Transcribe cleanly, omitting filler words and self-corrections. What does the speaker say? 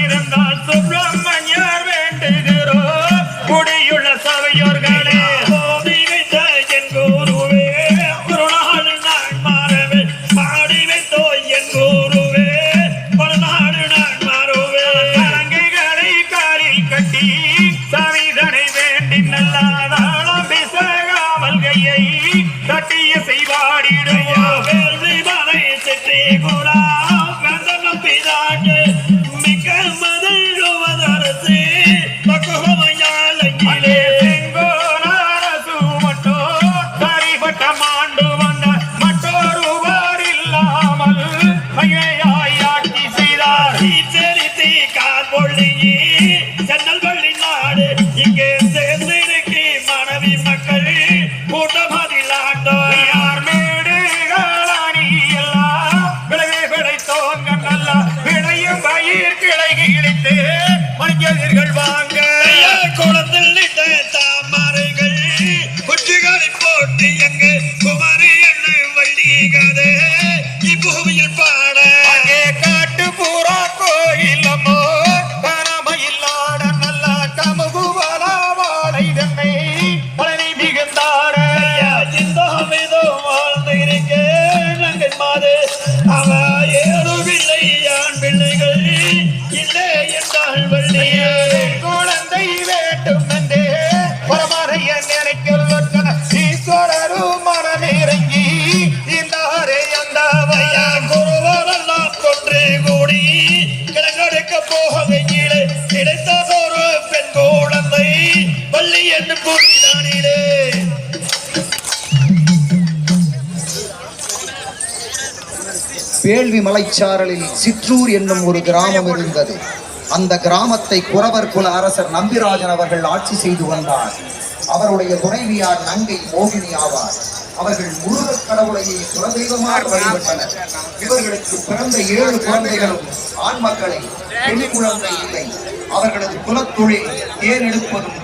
இருந்தால் சுப்பிரமணியர் வேண்டுகிறோம் குடியுள்ள சபையோர்களே ஓதி வைத்த என் குருவே ஒரு நாள் நான் மாறவே பாடி வைத்தோ என் குருவே ஒரு நாள் நான் மாறுவே அரங்கைகளை காலில் கட்டி சவிதனை வேண்டி நல்லாதாளம் பிசகாமல் கையை கட்டிய செய்வாடிடுவா வேள்வி மலை செற்றி குரா கந்தனம் பிதாட்டு மிக்க மதழுவதரசு பக்குவமையாலே செங்கோனரசு மட்டோ சரிபட்ட மாண்டு வந்த மற்றொருவர் இல்லாமல் மையாய் ஆட்சி செய்தார் தெரித்தி கால் பொள்ளியே சென்னல் பள்ளி நாடு இங்கே சேர்ந்திருக்கி மனைவி மக்கள் கூட்டமதில் ஆட்டோ யார் மேடுகளி எல்லாம் விளைவே விளைத்தோங்க நல்லா விளையும் பயிர் கிளை இழைத்து மணிக்கதிர்கள் வாங்க குளத்தில் நிட்ட தாமரைகள் குச்சிகளை போட்டு எங்க குமரி என்று வள்ளிகதே இப்பூமியில் பாட அங்கே காட்டு பூரா கோயிலம்மோ பரமையில்லாட நல்ல கமுகுவலா வாழை தன்னை பழனி மிகுந்தாட சிந்தோமிதோ வாழ்ந்து இருக்கேன் நங்கன் மாது அவ ஏழு பிள்ளை யான் பிள்ளைகள் இல்லை என்றால் வள்ளியே குழந்தை வேண்டும் என்றே பரமறைய நினைக்கிறதற்கன ஈஸ்வரரும் மனமிறங்கி இந்தாரே அந்த வையா குருவரெல்லாம் கொன்று கூடி கிழங்கெடுக்க போகையிலே கிடைத்ததொரு பெண் குழந்தை வள்ளி என்று கூறினானிலே வேள்வி மலைச்சாரலில் சிற்றூர் என்னும் ஒரு கிராமம் இருந்தது. அந்த கிராமத்தை குறவர் குல அரசர் நம்பிராஜன் அவர்கள் ஆட்சி செய்து வந்தார். அவருடைய துணைவியார் நங்கை மோகினி ஆவார். அவர்கள் முருகக் கடவுளையை குலதெய்வமாக வழிபட்டனர். இவர்களுக்கு பிறந்த 7 குழந்தைகளும் ஆண் மக்களை, பெண் குழந்தை இல்லை. அவர்களது குலத்தொழில் தேர் எடுப்பதும்